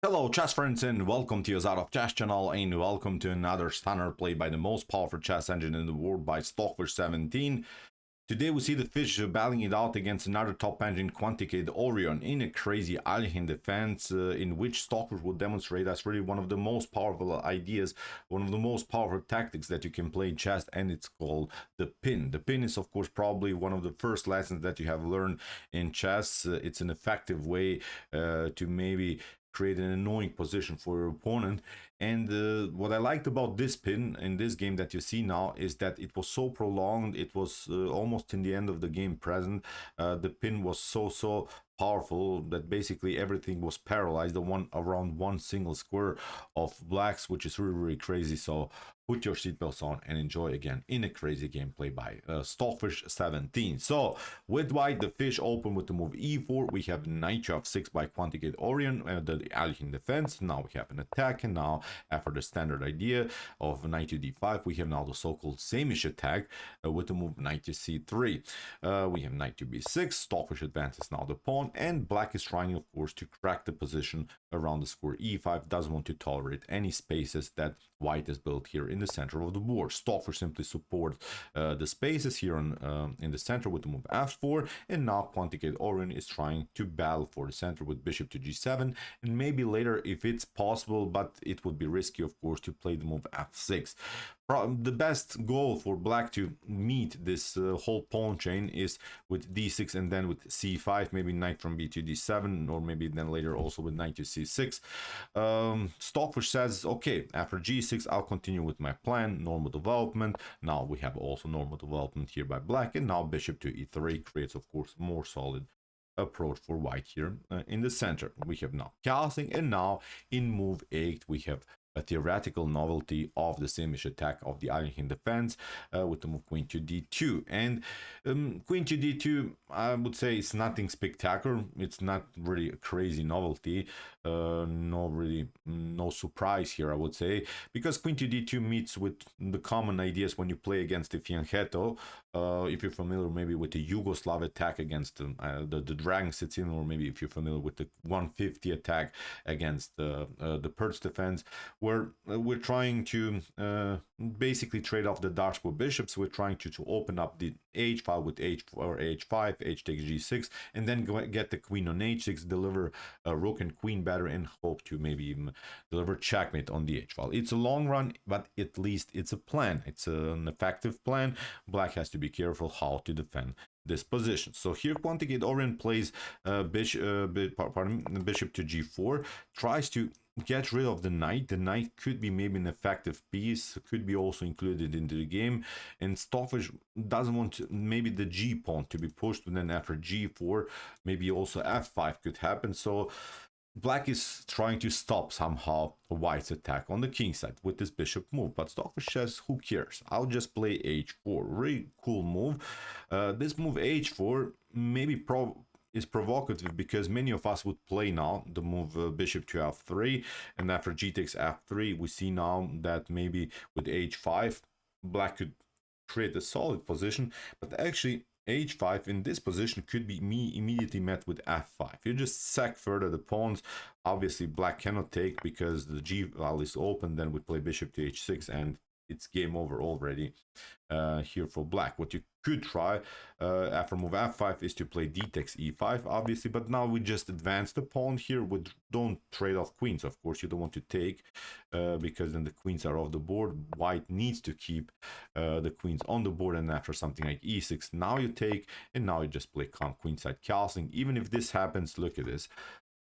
Hello chess friends and welcome to your Zard of Chess channel and welcome to another stunner play by the most powerful chess engine in the world by Stockfish 17. Today we see the fish battling it out against another top engine Quanticate Orion in a crazy Alekhine Defense in which Stockfish will demonstrate as really one of the most powerful ideas, one of the most powerful tactics that you can play in chess, and it's called the pin. The pin is of course probably one of the first lessons that you have learned in chess. It's an effective way to maybe create an annoying position for your opponent. And what I liked about this pin in this game that you see now is that it was so prolonged. It was almost in the end of the game present. The pin was so powerful that basically everything was paralyzed around one single square of blacks, which is really crazy. So put your seatbelts on and enjoy again in a crazy gameplay by Stockfish 17. So with white, the fish open with the move e4. We have knight f6 by Quanticate Orion, the Alekhine Defense. Now we have an attack, and now after the standard idea of knight to d5, we have now the so-called Sämisch attack with the move knight to c3. We have knight to b6. Stockfish advances now the pawn, and black is trying of course to crack the position around the square e5. Doesn't want to tolerate any spaces that white has built here in the center of the board. Stockfish simply supports the spaces here in the center with the move f4, and now Quanticate Orion is trying to battle for the center with bishop to g7, and maybe later if it's possible, but it would be risky of course to play the move f6. The best goal for black to meet this whole pawn chain is with d6 and then with c5, maybe knight from b to d7, or maybe then later also with knight to c6. Stockfish says, okay, after g6 I'll continue with my plan, normal development. Now we have also normal development here by black, and now bishop to e3 creates of course more solid approach for white here in the center. We have now castling, and now in move 8 we have a theoretical novelty of the Sämisch attack of the Alekhine Defense with the move queen to d2. And queen to d2, I would say it's nothing spectacular. It's not really a crazy novelty. No surprise here, I would say, because queen to d2 meets with the common ideas when you play against the fianchetto. If you're familiar maybe with the Yugoslav attack against the dragon sits in, or maybe if you're familiar with the 150 attack against the Perch defense, where we're trying to basically trade off the dark square bishops. We're trying to open up the h file with h4, h5, h takes g6, and then get the queen on h6, deliver a rook and queen better, and hope to maybe even deliver checkmate on the h file. It's a long run, but at least it's a plan. It's an effective plan. Black has to be careful how to defend this position. So here Quanticate Orion plays bishop to g4, tries to get rid of the knight. The knight could be maybe an effective piece, could be also included into the game, and Stockfish doesn't want maybe the g pawn to be pushed, and then after g4 maybe also f5 could happen. So black is trying to stop somehow white's attack on the king side with this bishop move, but Stockfish says, who cares, I'll just play h4. Really cool move. This move h4 maybe is provocative because many of us would play now the move bishop to f3, and after g takes f3 we see now that maybe with h5 black could create a solid position, but actually h5 in this position could be immediately met with f5. You just sack further the pawns. Obviously black cannot take because the g file is open. Then we play bishop to h6 and it's game over already here for black. What you could try after move f5 is to play d takes e5, obviously, but now we just advance the pawn here. Don't trade off queens, of course. You don't want to take because then the queens are off the board. White needs to keep the queens on the board, and after something like e6 now you take, and now you just play calm queenside castling. Even if this happens, look at this,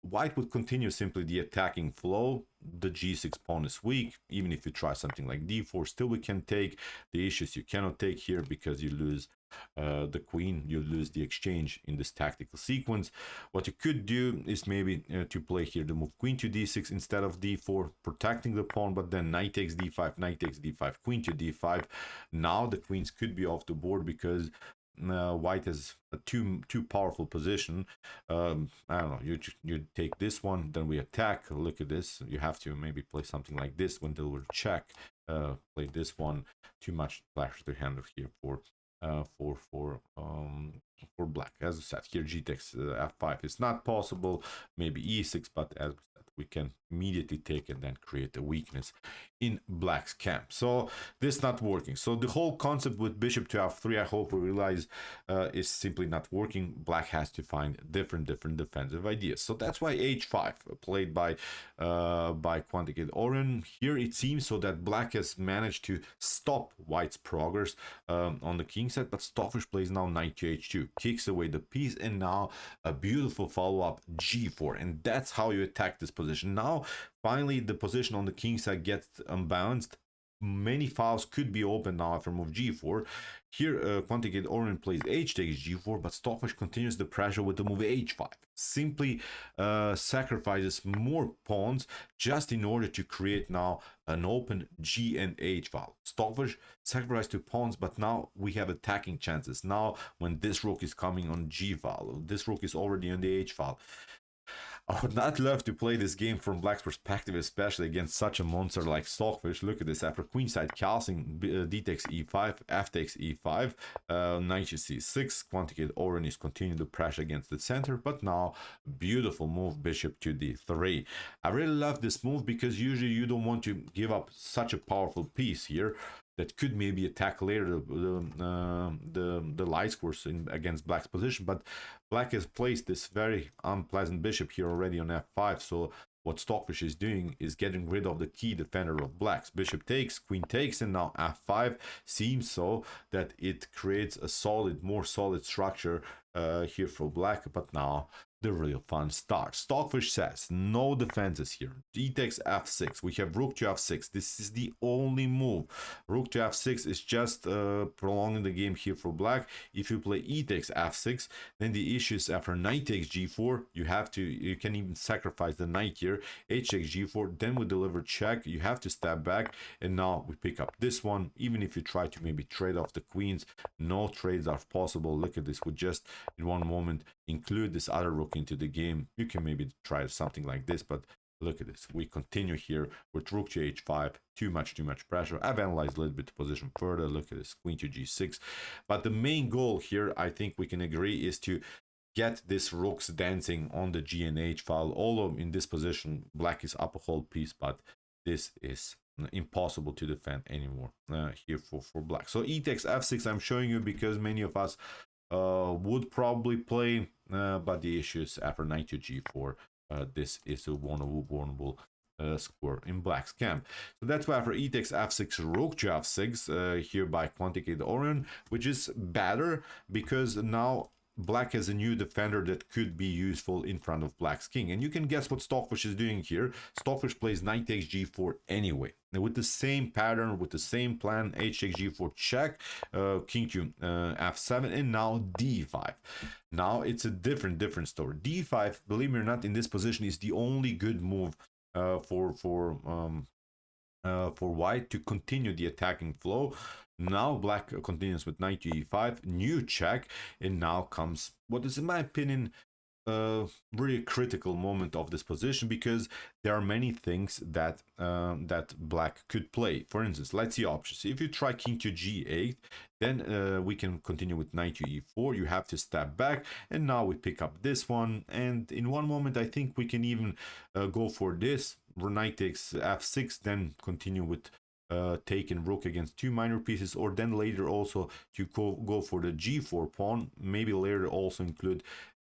white would continue simply the attacking flow. The g6 pawn is weak. Even if you try something like d4, still we can take. The issues you cannot take here because you lose the queen, you lose the exchange in this tactical sequence. What you could do is maybe to play here the move queen to d6 instead of d4, protecting the pawn, but then knight takes d5, knight takes d5, queen to d5. Now the queens could be off the board because white has a too powerful position. I don't know, you take this one, then we attack. Look at this, you have to maybe play something like this when they will check. Play this one, too much flash to handle here for for black. As I said here, g takes f5 is not possible, maybe e6, but as we said, we can immediately take and then create a weakness in black's camp. So this not working. So the whole concept with bishop to f3, I hope we realize, is simply not working. Black has to find different defensive ideas. So that's why h5 played by Quanticated Orion. Here it seems so that black has managed to stop white's progress on the king set, but Stockfish plays now knight to h2, kicks away the piece, and now a beautiful follow-up g4, and that's how you attack this position. Now finally the position on the king side gets unbalanced. Many files could be open now after move g4. Here Quanticated Orion plays h takes g4, but Stockfish continues the pressure with the move h5, simply sacrifices more pawns just in order to create now an open g and h file. Stockfish sacrificed 2 pawns, but now we have attacking chances. Now when this rook is coming on g file, this rook is already on the h file. I would not love to play this game from black's perspective, especially against such a monster like Stockfish. Look at this, after queenside casting, d takes e5, f takes e5, knight to c6, Quanticated Orion is continuing the pressure against the center, but now beautiful move, bishop to d3. I really love this move because usually you don't want to give up such a powerful piece here that could maybe attack later the light squares against black's position, but black has placed this very unpleasant bishop here already on f5. So what Stockfish is doing is getting rid of the key defender of black's. Bishop takes, queen takes, and now f5 seems so that it creates a solid, more solid structure here for black. But now the real fun starts. Stockfish says no defenses here. E takes f6. We have rook to f6. This is the only move. Rook to f6 is just prolonging the game here for black. If you play e takes f6, then the issue is after knight takes g4, you can even sacrifice the knight here. H takes g4, then we deliver check. You have to step back, and now we pick up this one. Even if you try to maybe trade off the queens, no trades are possible. Look at this. We just in one moment include this other rook into the game. You can maybe try something like this, but look at this. We continue here with rook to h5. Too much pressure. I've analyzed a little bit the position further. Look at this, queen to g6. But the main goal here, I think we can agree, is to get this rooks dancing on the g and h file. Although in this position black is up a whole piece, but this is impossible to defend anymore here for black. So e takes f6 I'm showing you because many of us would probably play, but the issue is after knight to g4, this is a vulnerable square in black's camp. So that's why after e takes f6, rook to f6 here by Quanticated Orion, which is better because now black has a new defender that could be useful in front of black's king. And you can guess what Stockfish is doing here. Stockfish plays knight takes g4 anyway. Now with the same pattern, with the same plan, h takes g4 check, king to f7, and now d5. Now it's a different story. d5, believe me or not, in this position is the only good move for white to continue the attacking flow. Now black continues with knight to e5, new check, and now comes what is in my opinion really critical moment of this position, because there are many things that that black could play. For instance, let's see options. If you try king to g8, then we can continue with knight to e4. You have to step back, and now we pick up this one, and in one moment I think we can even go for this. Knight takes f6, then continue with taking rook against 2 minor pieces, or then later also to go for the g4 pawn, maybe later also include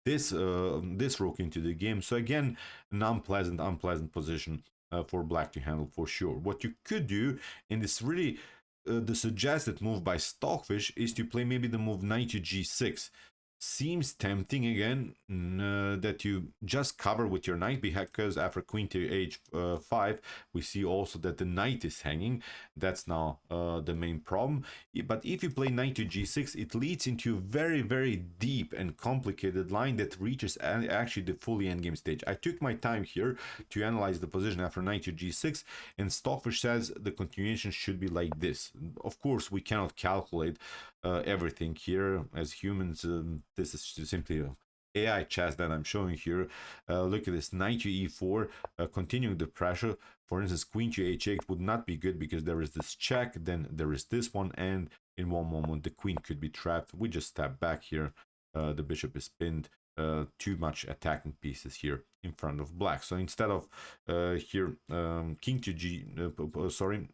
this this rook into the game. So again, an unpleasant position for black to handle for sure. What you could do in this really the suggested move by Stockfish is to play maybe the move knight to g6. Seems tempting again that you just cover with your knight, because after queen to h5 we see also that the knight is hanging. That's now the main problem. But if you play knight to g6, it leads into a very deep and complicated line that reaches actually the fully endgame stage. I took my time here to analyze the position after knight to g6, and Stockfish says the continuation should be like this. Of course we cannot calculate everything here as humans. This is simply AI chess that I'm showing here. Look at this, knight to e4, continuing the pressure. For instance, queen to h8 would not be good because there is this check, then there is this one, and in one moment the queen could be trapped. We just step back here. The bishop is pinned. Too much attacking pieces here in front of black. So instead of here king to g,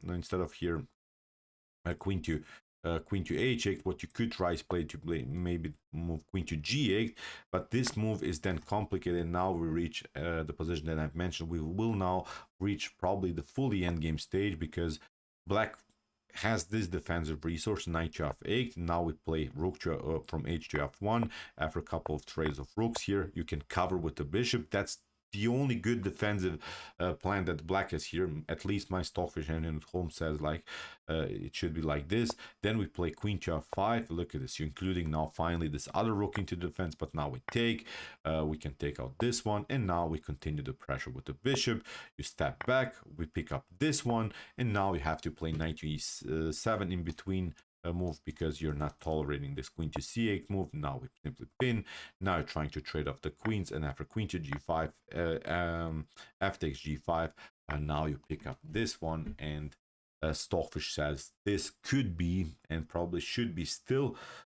instead of here queen to h8, what you could try is play maybe move queen to g8, but this move is then complicated. Now we reach the position that I've mentioned. We will now reach probably the fully endgame stage, because black has this defensive resource, knight to f8. Now we play rook to, from h to f1. After a couple of trades of rooks here, you can cover with the bishop. That's the only good defensive plan that black has here. At least my Stockfish engine at home says like it should be like this. Then we play queen to f5. Look at this, you're including now finally this other rook into defense, but now we take, we can take out this one, and now we continue the pressure with the bishop. You step back, we pick up this one, and now we have to play knight to e7 in between move, because you're not tolerating this queen to c8 move. Now we simply pin. Now you're trying to trade off the queens, and after queen to g5, f takes g5, and now you pick up this one, and Stockfish says this could be and probably should be still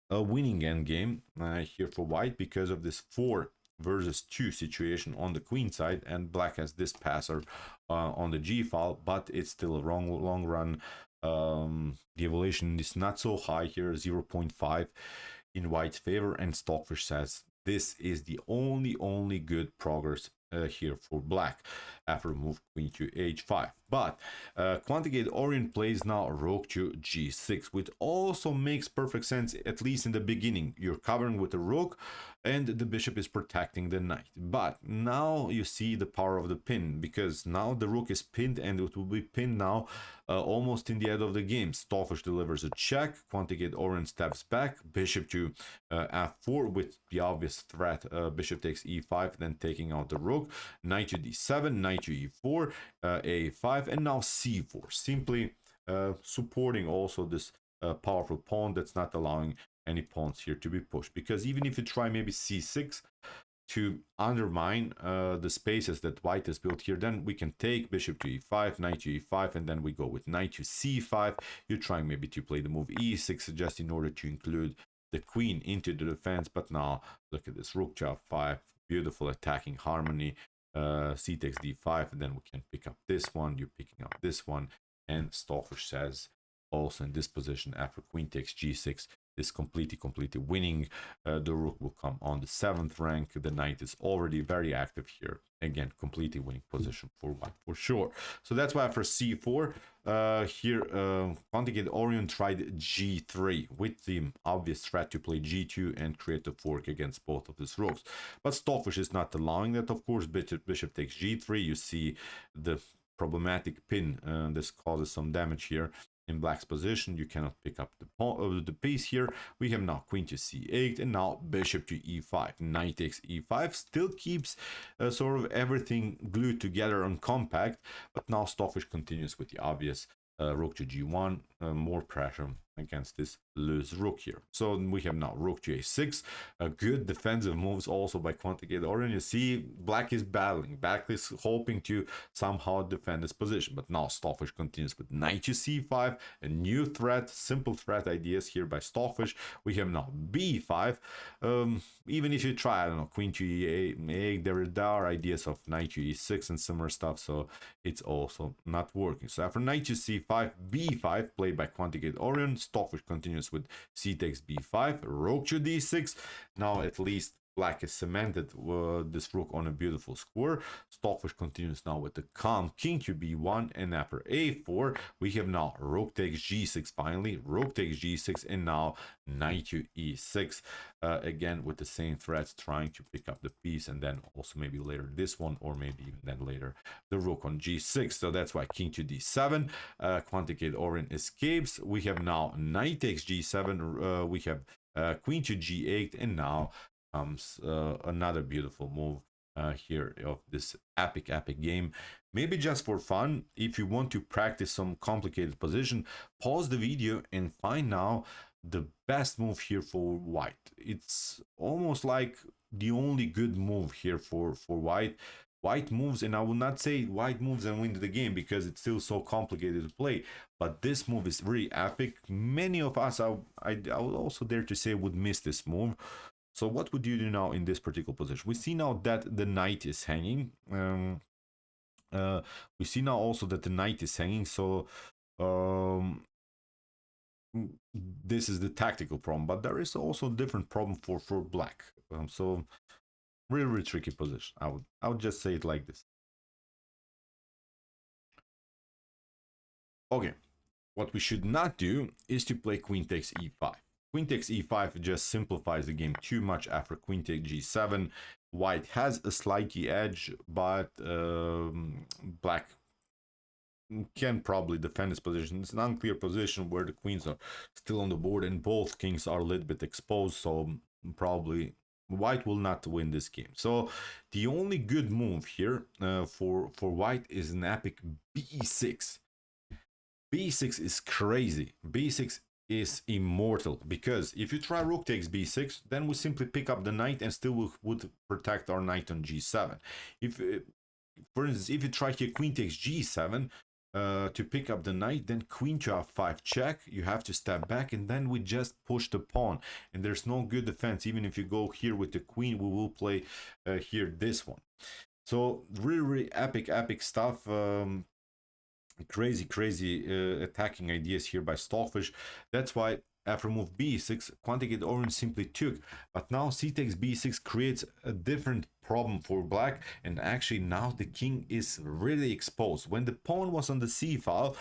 a winning endgame here for white, because of this 4 versus 2 situation on the queen side, and black has this passer on the g file, but it's still a long run. The evaluation is not so high here, 0.5 in white's favor, and Stockfish says this is the only good progress here for black after move queen to h5. But Quantigate Orient plays now rook to g6, which also makes perfect sense, at least in the beginning. You're covering with the rook, and the bishop is protecting the knight. But now you see the power of the pin, because now the rook is pinned, and it will be pinned now almost in the end of the game. Stockfish delivers a check, Quantigate Orient steps back, bishop to f4 with the obvious threat, bishop takes e5, then taking out the rook, knight to d7, knight to e4, a5, and now c4, simply supporting also this powerful pawn that's not allowing any pawns here to be pushed. Because even if you try maybe c6 to undermine the spaces that white has built here, then we can take bishop to e5, knight to e5, and then we go with knight to c5. You're trying maybe to play the move e6 just in order to include the queen into the defense. But now look at this, rook to f5, beautiful attacking harmony. C takes d5, and then we can pick up this one. You're picking up this one, and Stockfish says also in this position after queen takes g6 is completely winning. The rook will come on the 7th rank. The knight is already very active here. Again, completely winning position for white for sure. So that's why for c4 here Quantigate Orient tried g3 with the obvious threat to play g2 and create a fork against both of these rooks. But Stockfish is not allowing that, of course. Bishop takes g3. You see the problematic pin. This causes some damage here in black's position. You cannot pick up the piece here. We have now queen to c8, and now bishop to e5. Knight takes e5 still keeps sort of everything glued together and compact, but now Stockfish continues with the obvious rook to g1, more pressure against this loose rook here. So we have now rook to a6, good defensive moves also by Quantigate Orient. You see black is battling, black is hoping to somehow defend this position, but now Stockfish continues with knight to c5, a new threat, simple threat ideas here by Stockfish. We have now b5. Even if you try, I don't know, queen to e8, there are ideas of knight to e6 and similar stuff, so it's also not working. So after knight to c5, b5 played by Quantigate Orient, Stockfish continues with c takes b5, rook to d6. Now at least black has cemented this rook on a beautiful square. Stockfish continues now with the calm king to b1, and after a4 we have now rook takes g6, finally rook takes g6, and now knight to e6, again with the same threats, trying to pick up the piece, and then also maybe later this one, or maybe even then later the rook on g6. So that's why king to d7, Quantigate Orient escapes. We have now knight takes g7, we have queen to g8, and now comes another beautiful move here of this epic game. Maybe just for fun, if you want to practice some complicated position, pause the video and find now the best move here for white. It's almost like the only good move here for white. white moves, and I will not say white moves and win the game because it's still so complicated to play, but this move is really epic. Many of us, I would also dare to say, would miss this move. So what would you do now in this particular position? We see now that the knight is hanging. We see now also that the knight is hanging, so this is the tactical problem, but there is also a different problem for black. So really, really tricky position. I would just say it like this. Okay, what we should not do is to play queen takes e5. Queen takes e5 just simplifies the game too much after queen takes g7. White has a slightly edge, but black can probably defend his position. It's an unclear position where the queens are still on the board and both kings are a little bit exposed, so probably white will not win this game. So the only good move here for white is an epic b6. b6 is crazy. b6 is immortal, because if you try rook takes b6, then we simply pick up the knight and still would protect our knight on g7. If for instance, if you try here queen takes g7 to pick up the knight, then queen to f5 check, you have to step back, and then we just push the pawn, and there's no good defense. Even if you go here with the queen, we will play here this one. So really epic stuff. Crazy attacking ideas here by Stockfish. That's why after move b6, Quanticated Orange simply took, but now c takes b6 creates a different problem for black, and actually now the king is really exposed. When the pawn was on the c file,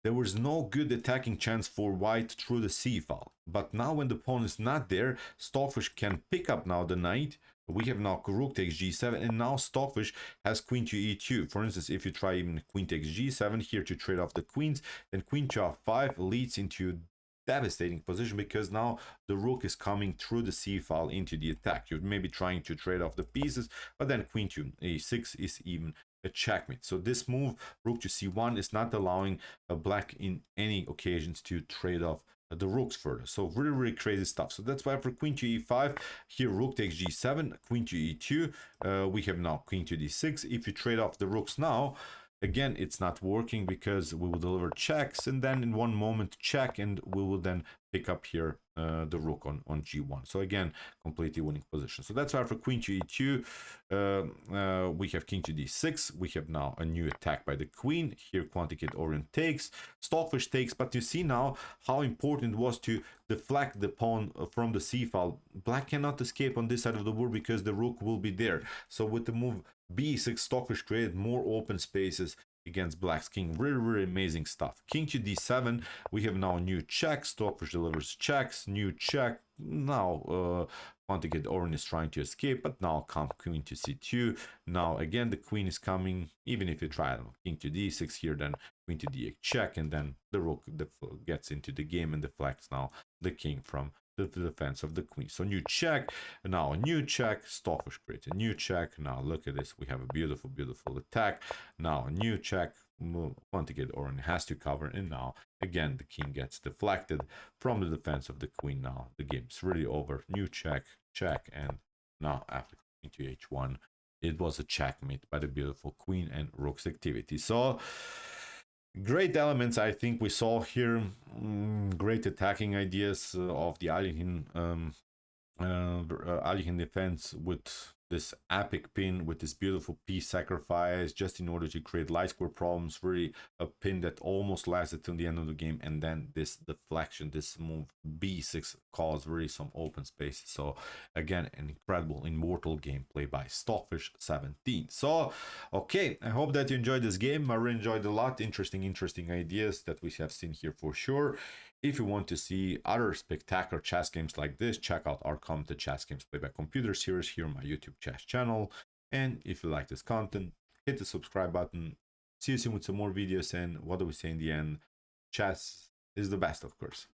there was no good attacking chance for white through the c file, but now when the pawn is not there, Stockfish can pick up now the knight. We have now rook takes g7, and now Stockfish has queen to e2. For instance, if you try even queen takes g7 here to trade off the queens, then queen to f5 leads into devastating position, because now the rook is coming through the c file into the attack. You're maybe trying to trade off the pieces, but then queen to a6 is even a checkmate. So this move, rook to c1, is not allowing black in any occasions to trade off the rooks further. So really crazy stuff. So that's why for queen to e5 here, rook takes g7, queen to e2, we have now queen to d6. If you trade off the rooks now, again, it's not working because we will deliver checks, and then in one moment check, and we will then pick up here the rook on g1. So again, completely winning position. So that's why for queen to e2, we have king to d6. We have now a new attack by the queen. Here, Quanticated Orient takes, Stockfish takes, but you see now how important it was to deflect the pawn from the c file. Black cannot escape on this side of the board because the rook will be there. So with the move b6, Stockfish created more open spaces against black's king. Really amazing stuff. King to d7, we have now a new check. Stockfish delivers checks, new check. Now Quanticated Orange is trying to escape, but now come queen to c2. Now again the queen is coming. Even if you try king to d6 here, then queen to d8 check, and then the rook gets into the game and deflects now the king from the defense of the queen. So new check, now a new check. Stockfish creates a new check. Now look at this, we have a beautiful attack. Now a new check. Quanticated Orange has to cover, and now again the king gets deflected from the defense of the queen. Now the game's really over. New check, and now after queen to h1, it was a checkmate by the beautiful queen and rook's activity. So great elements I think we saw here. Great attacking ideas of the Alekhine defense, with this epic pin, with this beautiful piece sacrifice, just in order to create light square problems. Really a pin that almost lasted till the end of the game, and then this deflection, this move b6 caused really some open spaces. So again, an incredible immortal gameplay by Stockfish 17. So okay, I hope that you enjoyed this game. I really enjoyed a lot. Interesting ideas that we have seen here for sure. If you want to see other spectacular chess games like this, check out our commented chess games played by computer series here on my YouTube chess channel. And if you like this content, hit the subscribe button. See you soon with some more videos, and what do we say in the end? Chess is the best, of course.